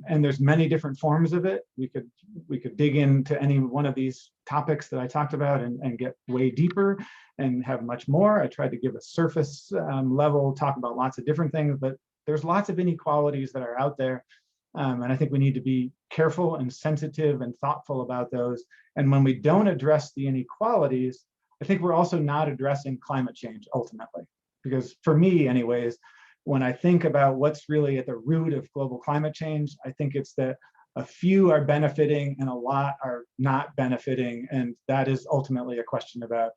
and there's many different forms of it. We could dig into any one of these topics that I talked about and get way deeper and have much more. I tried to give a surface level, talk about lots of different things, but there's lots of inequalities that are out there. And I think we need to be careful and sensitive and thoughtful about those. And when we don't address the inequalities, I think we're also not addressing climate change ultimately. Because for me anyways, when I think about what's really at the root of global climate change, I think it's that a few are benefiting and a lot are not benefiting. And that is ultimately a question about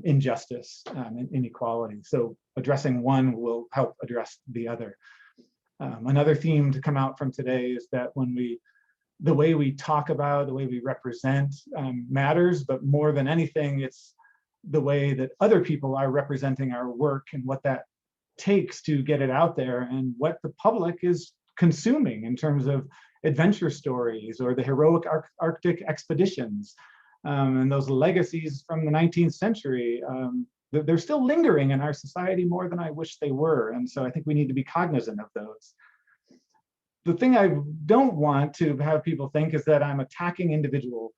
injustice and inequality. So addressing one will help address the other. Another theme to come out from today is that the way we talk about, the way we represent matters, but more than anything, it's the way that other people are representing our work and what that takes to get it out there and what the public is consuming in terms of adventure stories or the heroic Arctic expeditions and those legacies from the 19th century. They're still lingering in our society more than I wish they were. And so I think we need to be cognizant of those. The thing I don't want to have people think is that I'm attacking individual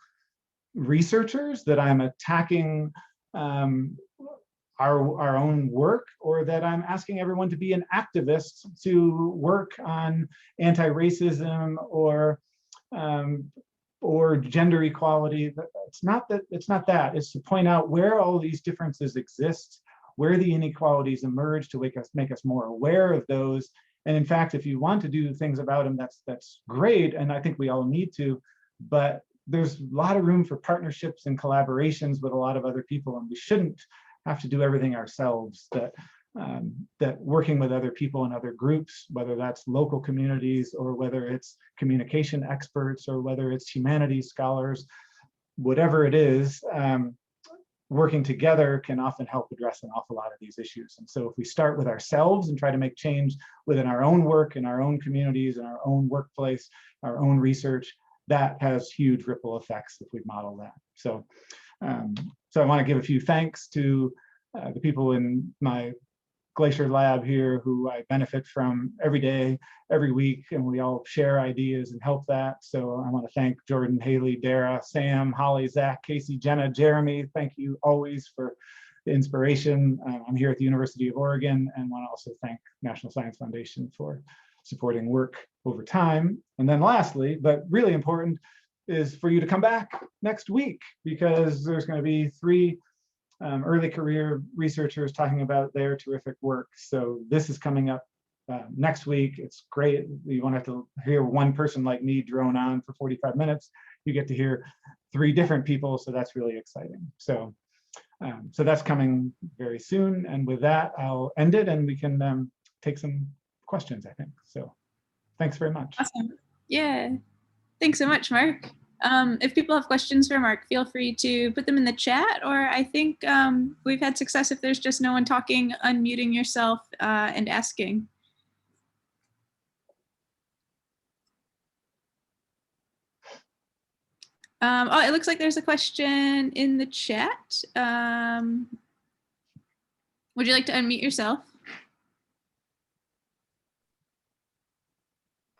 researchers, that I'm attacking our own work, or that I'm asking everyone to be an activist to work on anti-racism or gender equality. It's not that. It's to point out where all these differences exist, where the inequalities emerge, to make us more aware of those. And in fact, if you want to do things about them, that's great, and I think we all need to. But there's a lot of room for partnerships and collaborations with a lot of other people, and we shouldn't have to do everything ourselves. That working with other people and other groups, whether that's local communities or whether it's communication experts or whether it's humanities scholars, whatever it is, working together can often help address an awful lot of these issues. And so if we start with ourselves and try to make change within our own work, in our own communities, in our own workplace, our own research, that has huge ripple effects if we model that. So I want to give a few thanks to the people in my Glacier lab here who I benefit from every day, every week, and we all share ideas and help that. So I want to thank Jordan, Haley, Dara, Sam, Holly, Zach, Casey, Jenna, Jeremy. Thank you always for the inspiration. I'm here at the University of Oregon, and want to also thank National Science Foundation for supporting work over time. And then lastly, but really important, is for you to come back next week, because there's going to be 3 early career researchers talking about their terrific work. So this is coming up next week. It's great. You won't have to hear one person like me drone on for 45 minutes. You get to hear 3 different people. So that's really exciting. So that's coming very soon. And with that, I'll end it and we can take some questions, I think. So thanks very much. Awesome. Yeah. Thanks so much, Mark. If people have questions for Mark, feel free to put them in the chat, or I think we've had success if there's just no one talking, unmuting yourself and asking. Oh, it looks like there's a question in the chat. Would you like to unmute yourself?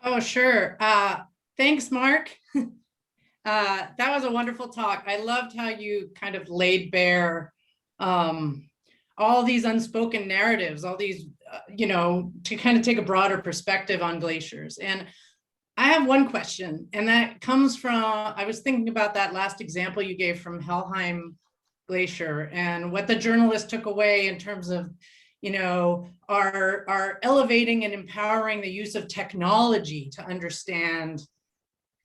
Oh, sure. Thanks, Mark. That was a wonderful talk. I loved how you kind of laid bare all these unspoken narratives, all these, to kind of take a broader perspective on glaciers. And I have one question, and that comes from, I was thinking about that last example you gave from Helheim Glacier and what the journalist took away in terms of, are elevating and empowering the use of technology to understand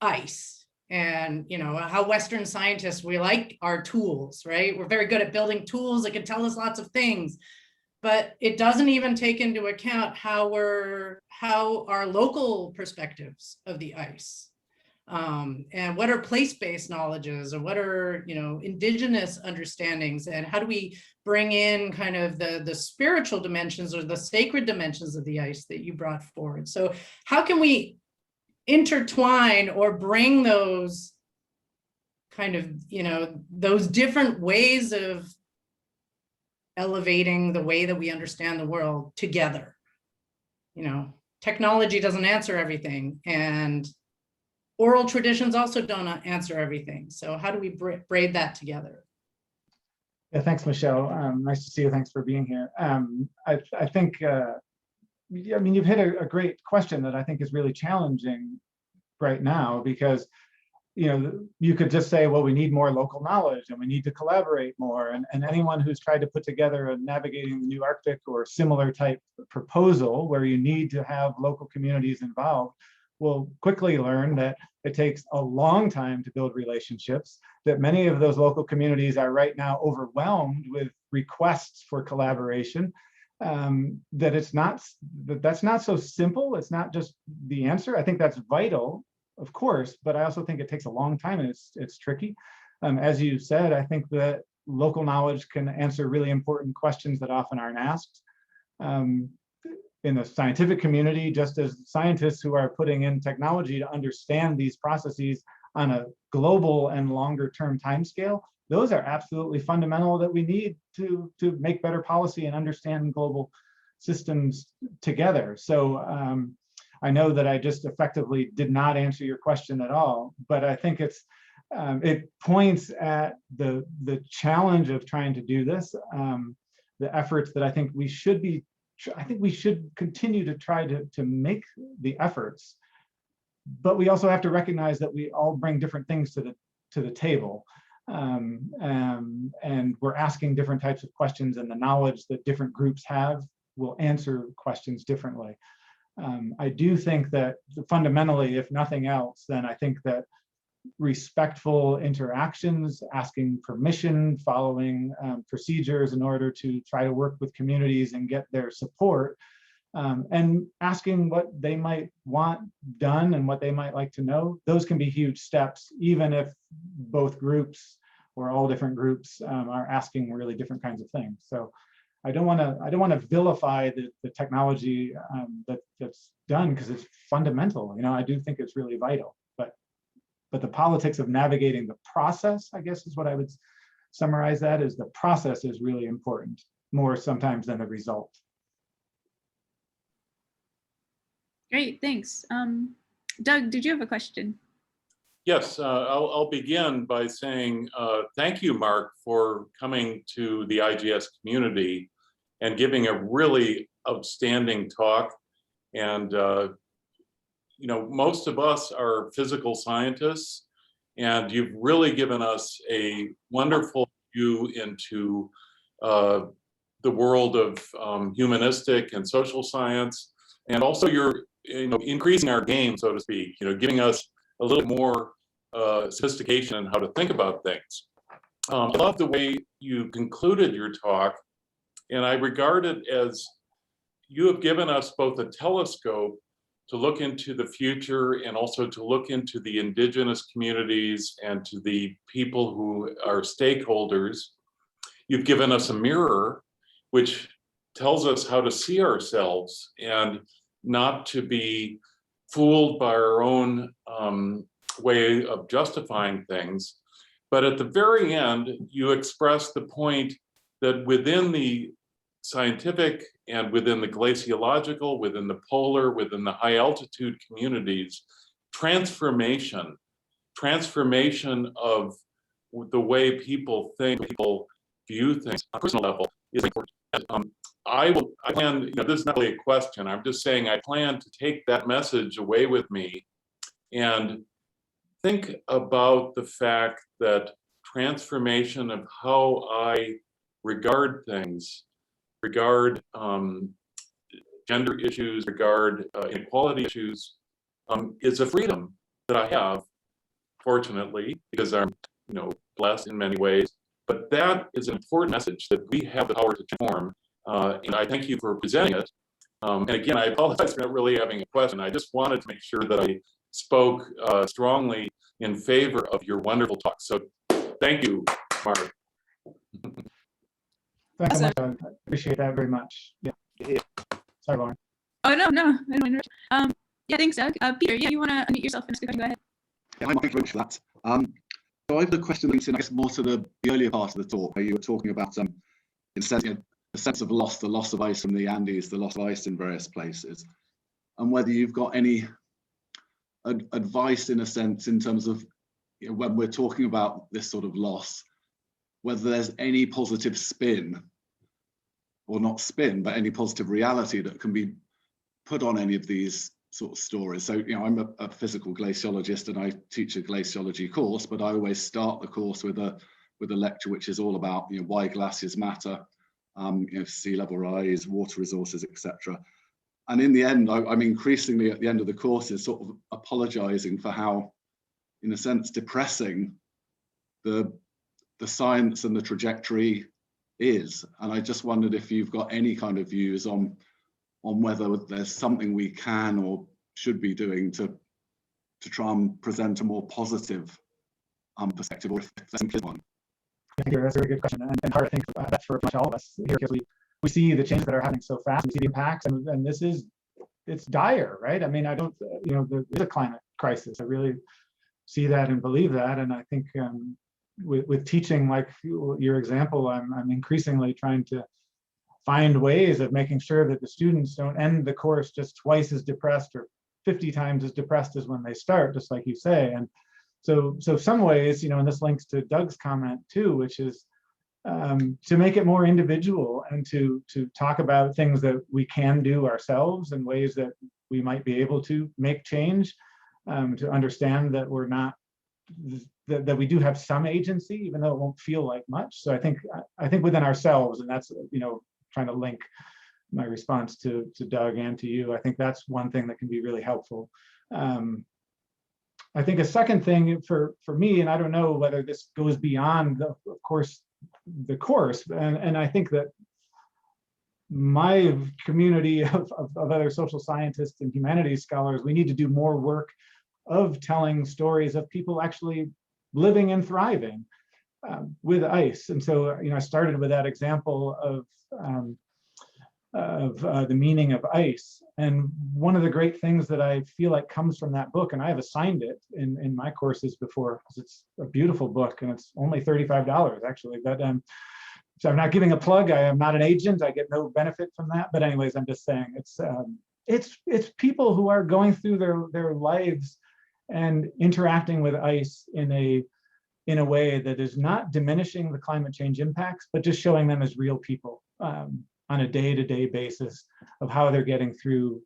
ice. And, how Western scientists, we like our tools, right? We're very good at building tools that can tell us lots of things. But it doesn't even take into account how our local perspectives of the ice, and what are place-based knowledges, or what are indigenous understandings, and how do we bring in kind of the spiritual dimensions or the sacred dimensions of the ice that you brought forward. So how can we intertwine or bring those kind of those different ways of elevating the way that we understand the world together? Technology doesn't answer everything, and oral traditions also don't answer everything. So how do we braid that together? Yeah, thanks, Michelle. Nice to see you. Thanks for being here. I think, you've hit a great question that I think is really challenging right now, because you could just say, well, we need more local knowledge and we need to collaborate more. And anyone who's tried to put together a Navigating the New Arctic or similar type proposal where you need to have local communities involved will quickly learn that it takes a long time to build relationships, that many of those local communities are right now overwhelmed with requests for collaboration, that's not so simple. It's not just the answer. I think that's vital, of course, but I also think it takes a long time, and it's tricky. As you said, I think that local knowledge can answer really important questions that often aren't asked. In the scientific community, just as scientists who are putting in technology to understand these processes on a global and longer term timescale, those are absolutely fundamental that we need to make better policy and understand global systems together. So I know that I just effectively did not answer your question at all, but I think it points at the challenge of trying to do this, the efforts that I think we should continue to try to make the efforts, but we also have to recognize that we all bring different things to the table, and we're asking different types of questions, and the knowledge that different groups have will answer questions differently. I do think that fundamentally, if nothing else, then I think that respectful interactions, asking permission, following procedures in order to try to work with communities and get their support, and asking what they might want done and what they might like to know, those can be huge steps, even if both groups or all different groups are asking really different kinds of things. So I don't want to vilify the technology that's done, because it's fundamental. I do think it's really vital, but the politics of navigating the process, I guess, is what I would summarize that as. The process is really important, more sometimes than the result. Great, thanks. Doug, did you have a question? Yes, I'll begin by saying thank you, Mark, for coming to the IGS community and giving a really outstanding talk. And most of us are physical scientists, and you've really given us a wonderful view into the world of humanistic and social science, and also you're increasing our game, so to speak, giving us a little more sophistication in how to think about things. I love the way you concluded your talk, and I regard it as you have given us both a telescope to look into the future and also to look into the indigenous communities and to the people who are stakeholders. You've given us a mirror which tells us how to see ourselves and not to be fooled by our own way of justifying things. But at the very end, you express the point that within the scientific and within the glaciological, within the polar, within the high altitude communities, transformation of the way people think, people view things on a personal level is important. I plan, this is not really a question, I'm just saying I plan to take that message away with me and think about the fact that transformation of how I regard things, regard gender issues, regard inequality issues, is a freedom that I have, fortunately, because I'm blessed in many ways. But that is an important message that we have the power to transform. And I thank you for presenting it. And again, I apologize for not really having a question. I just wanted to make sure that I spoke strongly in favor of your wonderful talk. So thank you, Mark. Thanks so much. I appreciate that very much. Yeah. Sorry, Lauren. Oh, no, I don't interrupt. Yeah, thanks, Doug. Peter, yeah, you want to unmute yourself and ask a question? Go ahead. Yeah, thank you very much for that. So I have a question linked in, I guess, more to the earlier part of the talk, where you were talking about, in a sense, the sense of loss, the loss of ice from the Andes, the loss of ice in various places, and whether you've got any advice, in a sense, in terms of when we're talking about this sort of loss, whether there's any positive spin, or not spin, but any positive reality that can be put on any of these sort of stories. So, I'm a physical glaciologist and I teach a glaciology course, but I always start the course with a lecture which is all about why glaciers matter, sea level rise, water resources, etc. And in the end, I'm increasingly at the end of the course is sort of apologizing for how, in a sense, depressing the science and the trajectory is. And I just wondered if you've got any kind of views on whether there's something we can or should be doing to try and present a more positive perspective, or if there's simply one. Thank you. That's a very good question, and hard to think about that for all of us here, because we see the changes that are happening so fast. We see the impacts, and it's dire, right? I mean, I don't, there is a climate crisis. I really see that and believe that, and I think with teaching, like your example, I'm increasingly trying to find ways of making sure that the students don't end the course just twice as depressed or 50 times as depressed as when they start, just like you say. And so some ways, and this links to Doug's comment too, which is to make it more individual and to talk about things that we can do ourselves and ways that we might be able to make change, to understand that we're not, that we do have some agency, even though it won't feel like much. So I think within ourselves, and that's, trying to link my response to Doug and to you, I think that's one thing that can be really helpful. I think a second thing for me, and I don't know whether this goes beyond, of course, the course, and I think that my community of other social scientists and humanities scholars, we need to do more work of telling stories of people actually living and thriving with ice. And so, I started with that example of the meaning of ice. And one of the great things that I feel like comes from that book, and I have assigned it in my courses before, because it's a beautiful book and it's only $35 actually, but so I'm not giving a plug. I am not an agent. I get no benefit from that. But anyways, I'm just saying it's people who are going through their lives and interacting with ice in a way that is not diminishing the climate change impacts, but just showing them as real people on a day-to-day basis of how they're getting through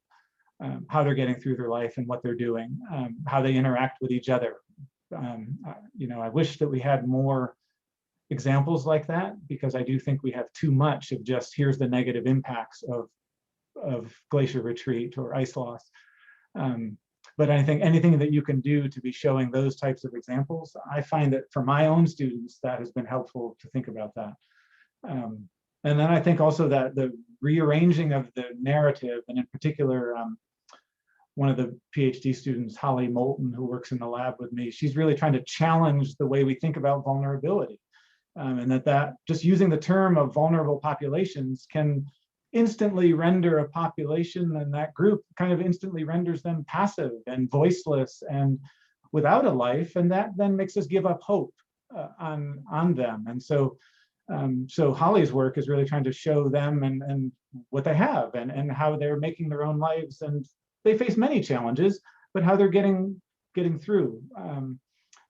their life and what they're doing, how they interact with each other. I wish that we had more examples like that, because I do think we have too much of just here's the negative impacts of glacier retreat or ice loss. But I think anything that you can do to be showing those types of examples, I find that for my own students, that has been helpful to think about that. And then I think also that the rearranging of the narrative, and in particular, one of the PhD students, Holly Moulton, who works in the lab with me, she's really trying to challenge the way we think about vulnerability. And that just using the term of vulnerable populations can instantly render a population and that group kind of instantly renders them passive and voiceless and without a life, and that then makes us give up hope on them. And so Holly's work is really trying to show them and what they have and how they're making their own lives, and they face many challenges, but how they're getting through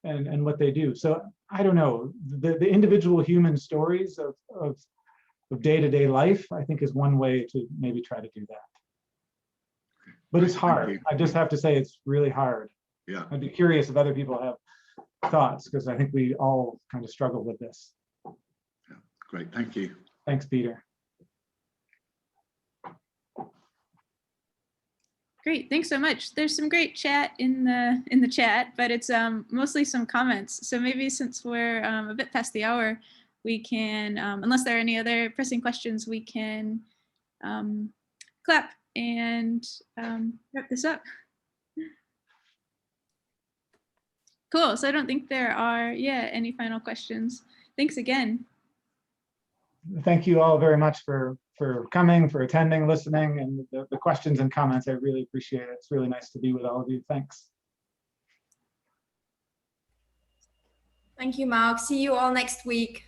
and what they do. So I don't know, the individual human stories of day-to-day life, I think, is one way to maybe try to do that. But it's hard. I just have to say it's really hard. Yeah. I'd be curious if other people have thoughts, because I think we all kind of struggle with this. Yeah. Great, thank you. Thanks, Peter. Great, thanks so much. There's some great chat in the chat, but it's mostly some comments. So maybe since we're a bit past the hour, we can, unless there are any other pressing questions, we can clap and wrap this up. Cool, so I don't think there are, any final questions. Thanks again. Thank you all very much for coming, for attending, listening, and the questions and comments. I really appreciate it. It's really nice to be with all of you. Thanks. Thank you, Mark. See you all next week.